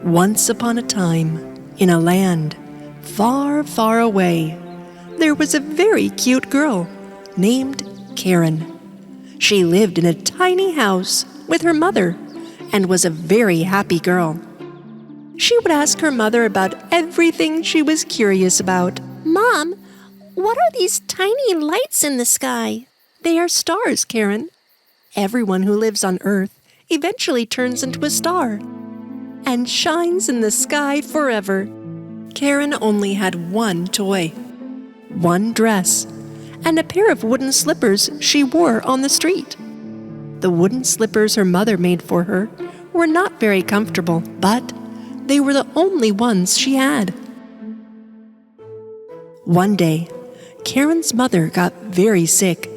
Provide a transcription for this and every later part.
Once upon a time, in a land far, far away, there was a very cute girl named Karen. She lived in a tiny house with her mother and was a very happy girl. She would ask her mother about everything she was curious about. Mom, what are these tiny lights in the sky? They are stars, Karen. Everyone who lives on Earth eventually turns into a star and shines in the sky forever. Karen only had one toy, one dress, and a pair of wooden slippers she wore on the street. The wooden slippers her mother made for her were not very comfortable, but they were the only ones she had. One day, Karen's mother got very sick.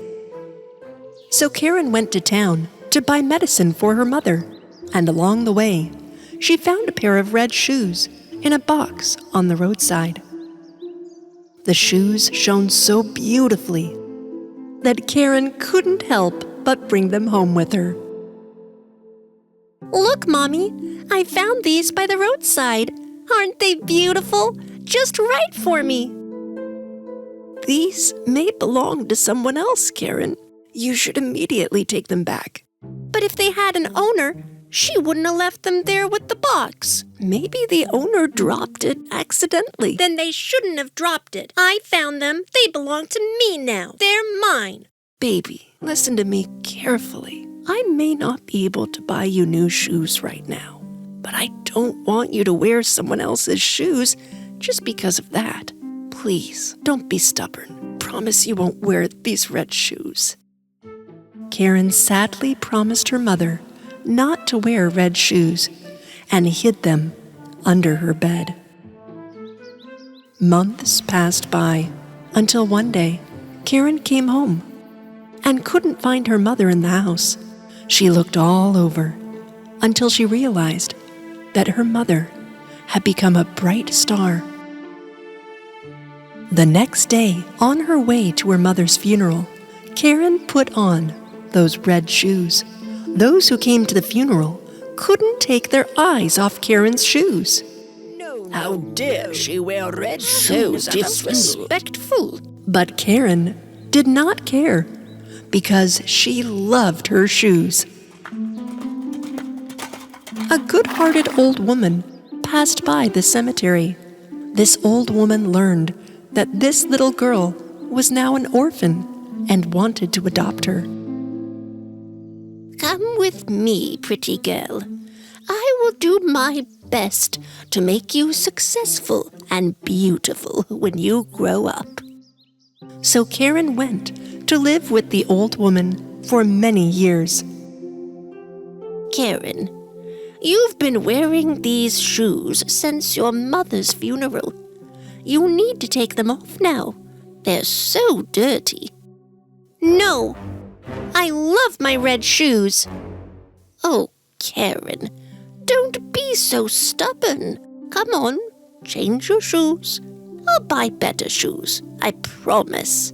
So Karen went to town to buy medicine for her mother, and along the way, she found a pair of red shoes in a box on the roadside. The shoes shone so beautifully that Karen couldn't help but bring them home with her. Look, Mommy, I found these by the roadside. Aren't they beautiful? Just right for me. These may belong to someone else, Karen. You should immediately take them back. But if they had an owner, she wouldn't have left them there with the box. Maybe the owner dropped it accidentally. Then they shouldn't have dropped it. I found them. They belong to me now. They're mine. Baby, listen to me carefully. I may not be able to buy you new shoes right now, but I don't want you to wear someone else's shoes just because of that. Please, don't be stubborn. Promise you won't wear these red shoes. Karen sadly promised her mother not to wear red shoes and hid them under her bed. Months passed by until one day Karen came home and couldn't find her mother in the house. She looked all over until she realized that her mother had become a bright star. The next day, on her way to her mother's funeral, Karen put on those red shoes. Those who came to the funeral couldn't take their eyes off Karen's shoes. How dare she wear red shoes? So disrespectful. But Karen did not care because she loved her shoes. A good-hearted old woman passed by the cemetery. This old woman learned that this little girl was now an orphan and wanted to adopt her. Come with me, pretty girl. I will do my best to make you successful and beautiful when you grow up. So Karen went to live with the old woman for many years. Karen, you've been wearing these shoes since your mother's funeral. You need to take them off now. They're so dirty. No, I love my red shoes. Oh, Karen, don't be so stubborn. Come on, change your shoes. I'll buy better shoes, I promise.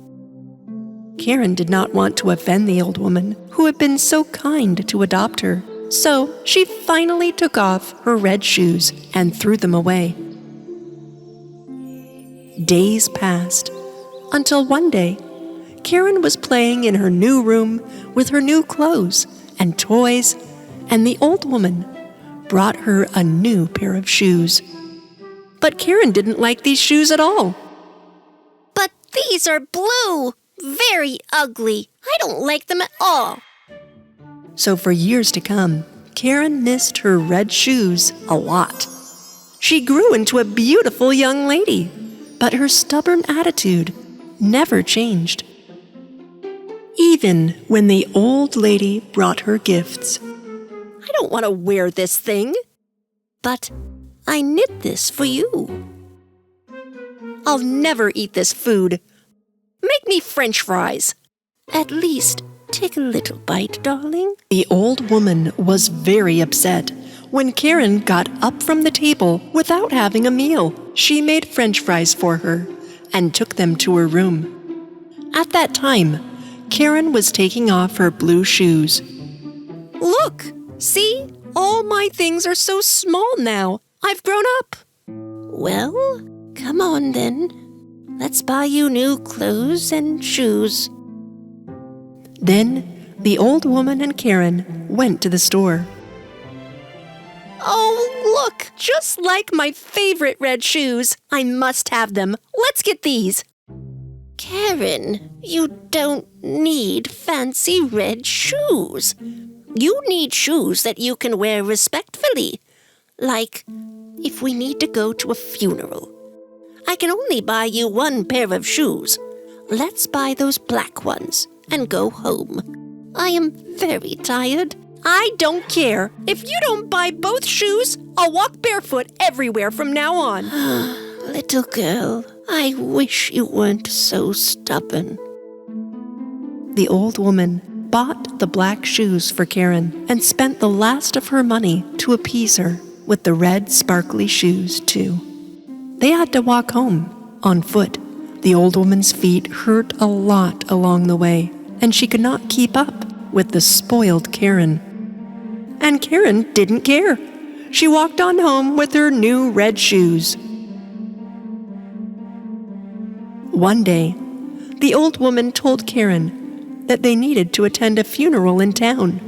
Karen did not want to offend the old woman who had been so kind to adopt her. So she finally took off her red shoes and threw them away. Days passed until one day, Karen was playing in her new room with her new clothes and toys, and the old woman brought her a new pair of shoes. But Karen didn't like these shoes at all. But these are blue. Very ugly. I don't like them at all. So for years to come, Karen missed her red shoes a lot. She grew into a beautiful young lady, but her stubborn attitude never changed. Even when the old lady brought her gifts. I don't want to wear this thing, but I knit this for you. I'll never eat this food. Make me French fries. At least take a little bite, darling. The old woman was very upset when Karen got up from the table without having a meal. She made French fries for her and took them to her room. At that time, Karen was taking off her blue shoes. Look! See? All my things are so small now. I've grown up. Well, come on then. Let's buy you new clothes and shoes. Then the old woman and Karen went to the store. Oh, look! Just like my favorite red shoes. I must have them. Let's get these. Karen, you don't need fancy red shoes. You need shoes that you can wear respectfully. Like, if we need to go to a funeral. I can only buy you one pair of shoes. Let's buy those black ones and go home. I am very tired. I don't care. If you don't buy both shoes, I'll walk barefoot everywhere from now on. Little girl, I wish you weren't so stubborn. The old woman bought the black shoes for Karen and spent the last of her money to appease her with the red sparkly shoes, too. They had to walk home on foot. The old woman's feet hurt a lot along the way, and she could not keep up with the spoiled Karen. And Karen didn't care. She walked on home with her new red shoes. One day, the old woman told Karen that they needed to attend a funeral in town.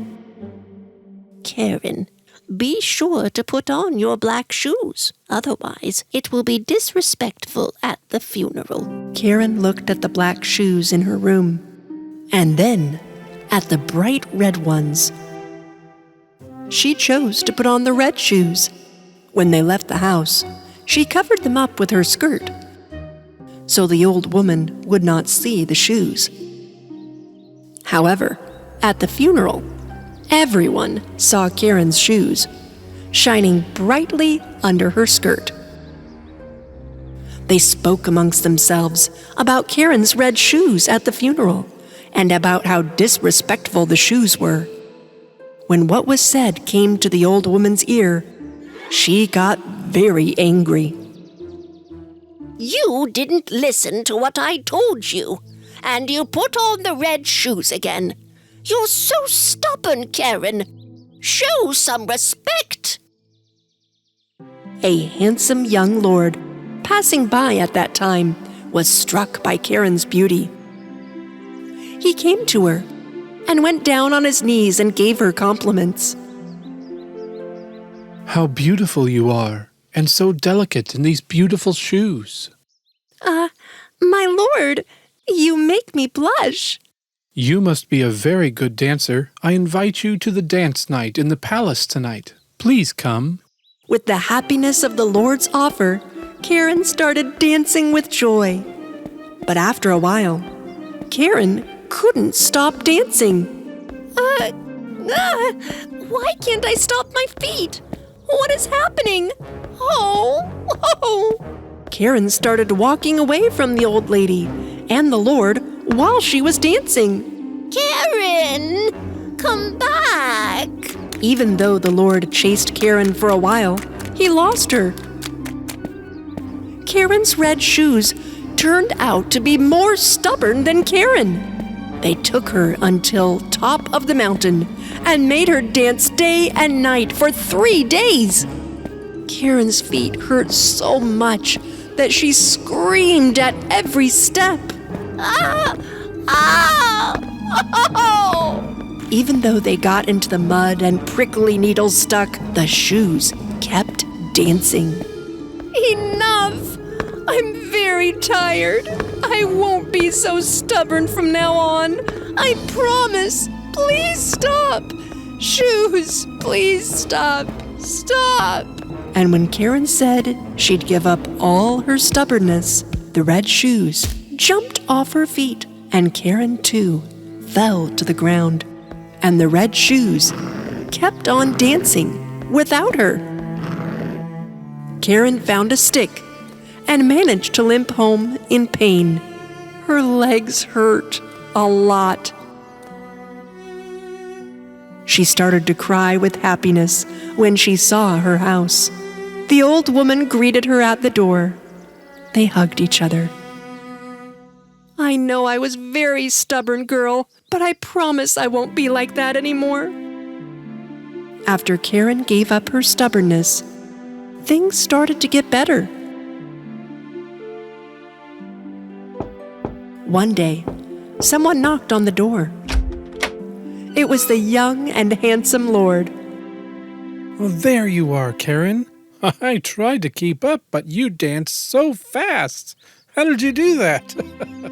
Karen, be sure to put on your black shoes. Otherwise, it will be disrespectful at the funeral. Karen looked at the black shoes in her room, and then at the bright red ones. She chose to put on the red shoes. When they left the house, she covered them up with her skirt, so the old woman would not see the shoes. However, at the funeral, everyone saw Karen's shoes, shining brightly under her skirt. They spoke amongst themselves about Karen's red shoes at the funeral, and about how disrespectful the shoes were. When what was said came to the old woman's ear, she got very angry. You didn't listen to what I told you, and you put on the red shoes again. You're so stubborn, Karen. Show some respect. A handsome young lord passing by at that time was struck by Karen's beauty. He came to her and went down on his knees and gave her compliments. How beautiful you are, and so delicate in these beautiful shoes. My lord, you make me blush. You must be a very good dancer. I invite you to the dance night in the palace tonight. Please come. With the happiness of the Lord's offer, Karen started dancing with joy. But after a while, Karen couldn't stop dancing. Why can't I stop my feet? What is happening? Oh! Karen started walking away from the old lady and the Lord while she was dancing. Karen, come back. Even though the Lord chased Karen for a while, he lost her. Karen's red shoes turned out to be more stubborn than Karen. They took her until top of the mountain and made her dance day and night for 3 days. Karen's feet hurt so much that she screamed at every step. Even though they got into the mud and prickly needles stuck, the shoes kept dancing. Enough! I'm very tired. I won't be so stubborn from now on. I promise. Please stop. Shoes, please stop. Stop. And when Karen said she'd give up all her stubbornness, the red shoes jumped off her feet, and Karen, too, fell to the ground. And the red shoes kept on dancing without her. Karen found a stick and managed to limp home in pain. Her legs hurt a lot. She started to cry with happiness when she saw her house. The old woman greeted her at the door. They hugged each other. I know I was very stubborn, girl, but I promise I won't be like that anymore. After Karen gave up her stubbornness, things started to get better. One day, someone knocked on the door. It was the young and handsome lord. Well, there you are, Karen. I tried to keep up, but you danced so fast. How did you do that?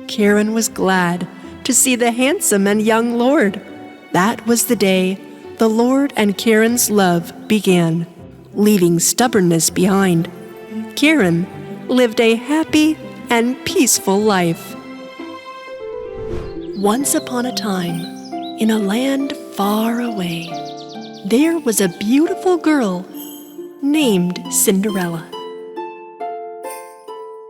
Karen was glad to see the handsome and young lord. That was the day the Lord and Karen's love began, leaving stubbornness behind. Karen lived a happy and peaceful life. Once upon a time, in a land far away, there was a beautiful girl named Cinderella.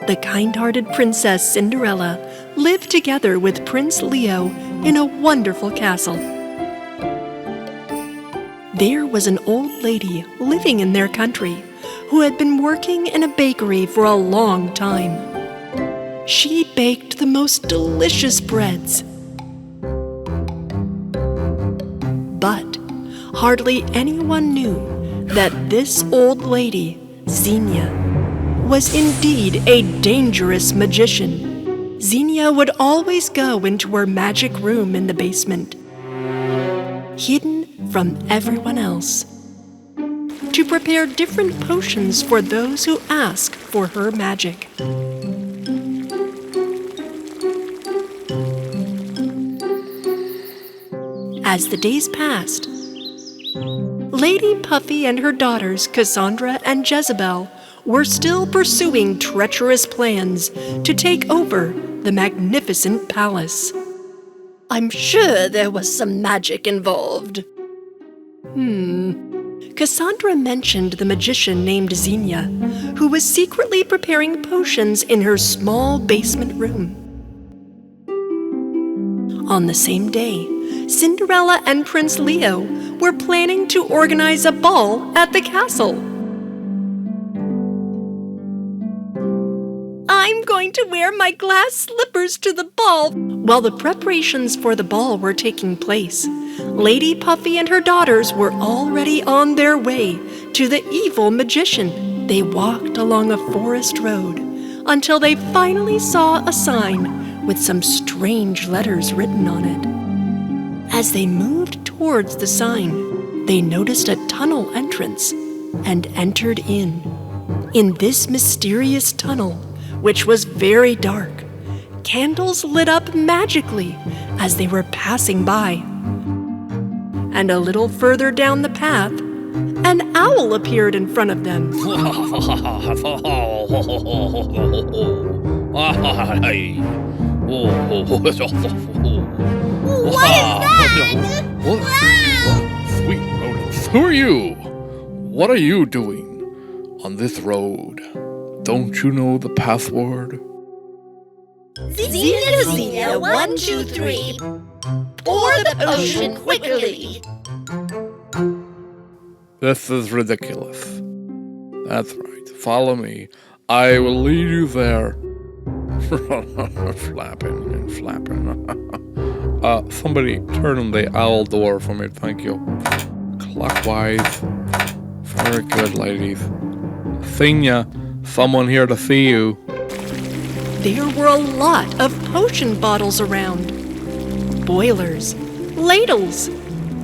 The kind-hearted Princess Cinderella lived together with Prince Leo in a wonderful castle. There was an old lady living in their country who had been working in a bakery for a long time. She baked the most delicious breads. But hardly anyone knew that this old lady, Xenia, was indeed a dangerous magician. Xenia would always go into her magic room in the basement, hidden from everyone else, to prepare different potions for those who ask for her magic. As the days passed, Lady Puffy and her daughters, Cassandra and Jezebel, were still pursuing treacherous plans to take over the magnificent palace. I'm sure there was some magic involved. Cassandra mentioned the magician named Xenia, who was secretly preparing potions in her small basement room. On the same day, Cinderella and Prince Leo were planning to organize a ball at the castle. I'm going to wear my glass slippers to the ball. While the preparations for the ball were taking place, Lady Puffy and her daughters were already on their way to the evil magician. They walked along a forest road until they finally saw a sign with some strange letters written on it. As they moved towards the sign, they noticed a tunnel entrance and entered in. In this mysterious tunnel, which was very dark, candles lit up magically as they were passing by. And a little further down the path, an owl appeared in front of them. Sweet rodents, who are you? What are you doing on this road? Don't you know the password? Xenia, Xenia, 1, 2, 3. Pour the potion quickly. This is ridiculous. That's right. Follow me. I will lead you there. Flapping and flapping. Somebody turn on the owl door for me, thank you. Clockwise. Very good, ladies. Xenia, someone here to see you. There were a lot of potion bottles around. Boilers, ladles,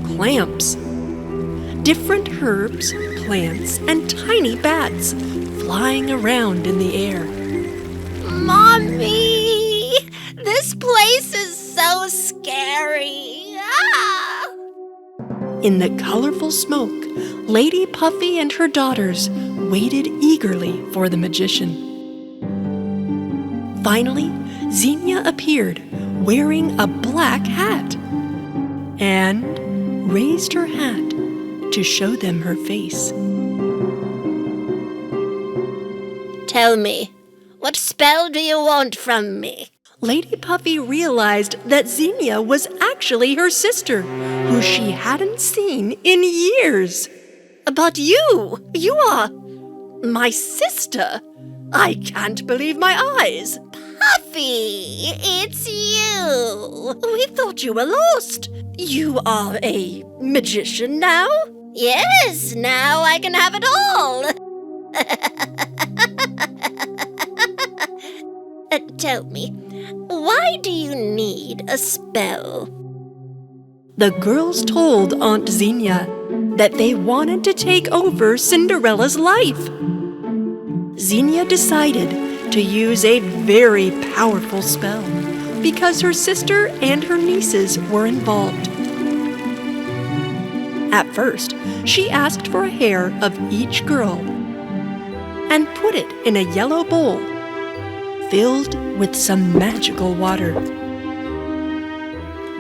clamps, different herbs, plants, and tiny bats flying around in the air. Mommy! This place is so scary! Ah! In the colorful smoke, Lady Puffy and her daughters waited eagerly for the magician. Finally, Xenia appeared wearing a black hat and raised her hat to show them her face. Tell me, what spell do you want from me? Lady Puffy realized that Xenia was actually her sister, who she hadn't seen in years. But you are my sister. I can't believe my eyes. Puffy, it's you. We thought you were lost. You are a magician now? Yes, now I can have it all. Tell me, why do you need a spell? The girls told Aunt Xenia that they wanted to take over Cinderella's life. Xenia decided to use a very powerful spell because her sister and her nieces were involved. At first, she asked for a hair of each girl and put it in a yellow bowl filled with some magical water.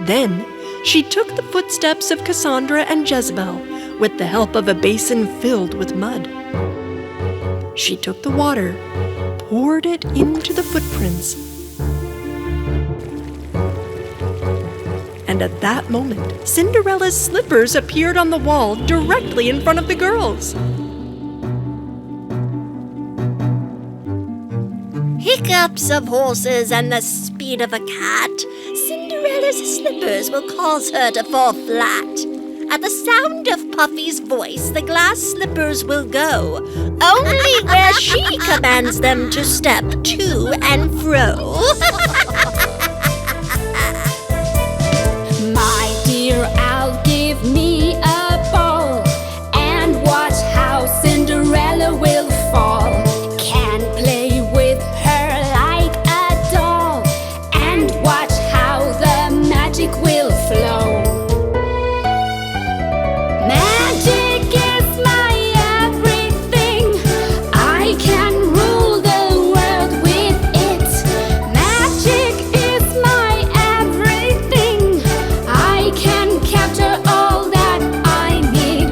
Then, she took the footsteps of Cassandra and Jezebel with the help of a basin filled with mud. She took the water, poured it into the footprints, and at that moment, Cinderella's slippers appeared on the wall directly in front of the girls. Hiccups of horses and the speed of a cat, Cinderella's slippers will cause her to fall flat. At the sound of Puffy's voice, the glass slippers will go, only where she commands them to step to and fro. My dear, I'll give me a ball and watch how Cinderella will fall. Can play with her like a doll and watch how the magic will flow. Magic is my everything. I can rule the world with it. Magic is my everything. I can capture all that I need.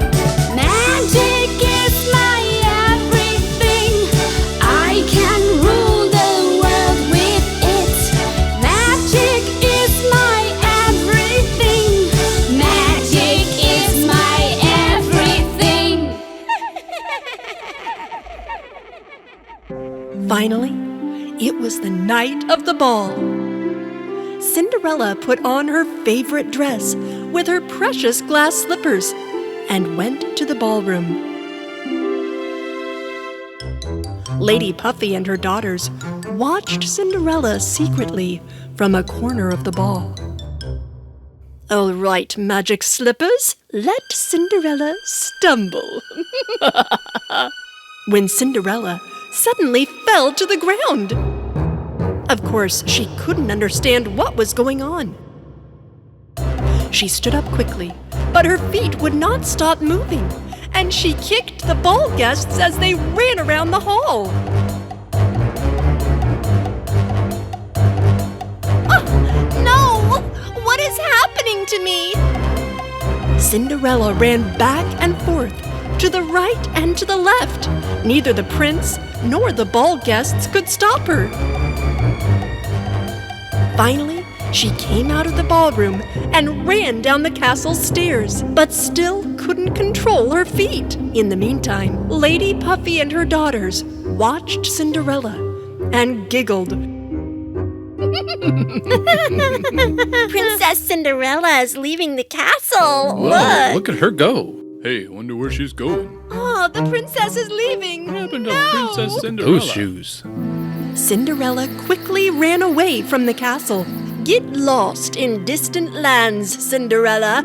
Magic is my everything. I can rule the world with it. Magic is my everything. Magic is my everything. Finally, it was the night of the ball. Cinderella put on her favorite dress with her precious glass slippers and went to the ballroom. Lady Puffy and her daughters watched Cinderella secretly from a corner of the ball. All right, magic slippers, let Cinderella stumble. When Cinderella suddenly fell to the ground. Of course, she couldn't understand what was going on. She stood up quickly, but her feet would not stop moving, and she kicked the ball guests as they ran around the hall. No! What is happening to me? Cinderella ran back and forth, to the right and to the left. Neither the prince nor the ball guests could stop her. Finally, she came out of the ballroom and ran down the castle stairs, but still couldn't control her feet. In the meantime, Lady Puffy and her daughters watched Cinderella and giggled. Princess Cinderella is leaving the castle. Whoa, look at her go. Hey, I wonder where she's going. Oh, the princess is leaving. What happened to Princess Cinderella? Those shoes. Cinderella quickly ran away from the castle. Get lost in distant lands, Cinderella.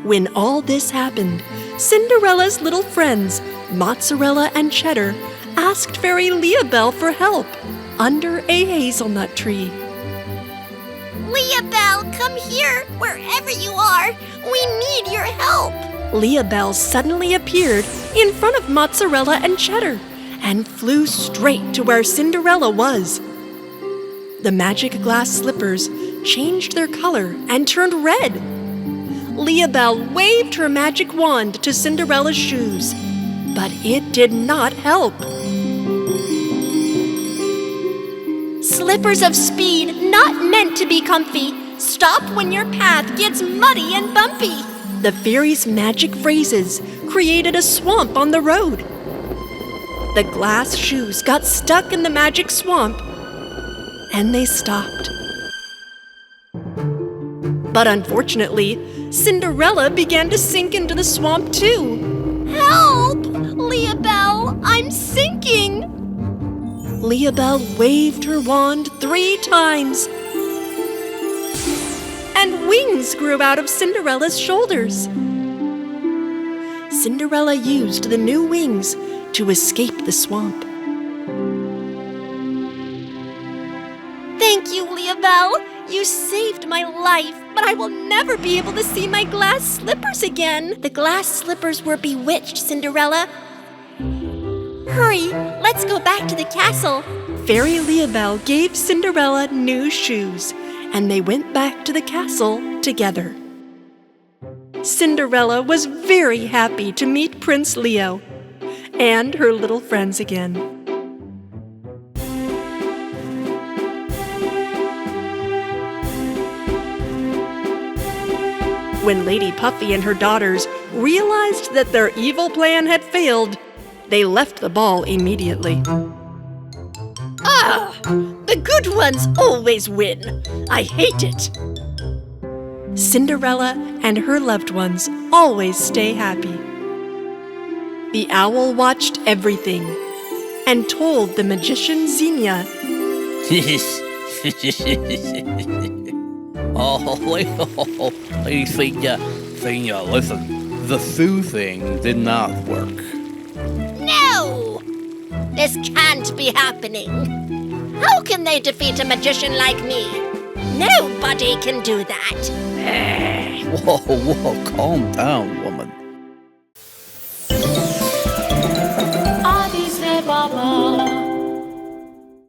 When all this happened, Cinderella's little friends, Mozzarella and Cheddar, asked Fairy Leabelle for help under a hazelnut tree. Leabelle, come here, wherever you are. We need your help. Leabelle suddenly appeared in front of Mozzarella and Cheddar and flew straight to where Cinderella was. The magic glass slippers changed their color and turned red. Leabelle waved her magic wand to Cinderella's shoes, but it did not help. Slippers of speed, not meant to be comfy. Stop when your path gets muddy and bumpy. The fairy's magic phrases created a swamp on the road. The glass shoes got stuck in the magic swamp, and they stopped. But unfortunately, Cinderella began to sink into the swamp too. Help! Leobelle, I'm sinking! Leobelle waved her wand 3 times, and wings grew out of Cinderella's shoulders. Cinderella used the new wings to escape the swamp. Thank you, Leobelle. You saved my life, but I will never be able to see my glass slippers again. The glass slippers were bewitched, Cinderella. Hurry, let's go back to the castle. Fairy Leobelle gave Cinderella new shoes, and they went back to the castle together. Cinderella was very happy to meet Prince Leo and her little friends again. When Lady Puffy and her daughters realized that their evil plan had failed, they left the ball immediately. Ah! The good ones always win. I hate it. Cinderella and her loved ones always stay happy. The owl watched everything and told the magician Xenia, Hey, Xenia, listen. The Sue thing did not work. No! This can't be happening. How can they defeat a magician like me? Nobody can do that. Whoa, calm down, woman.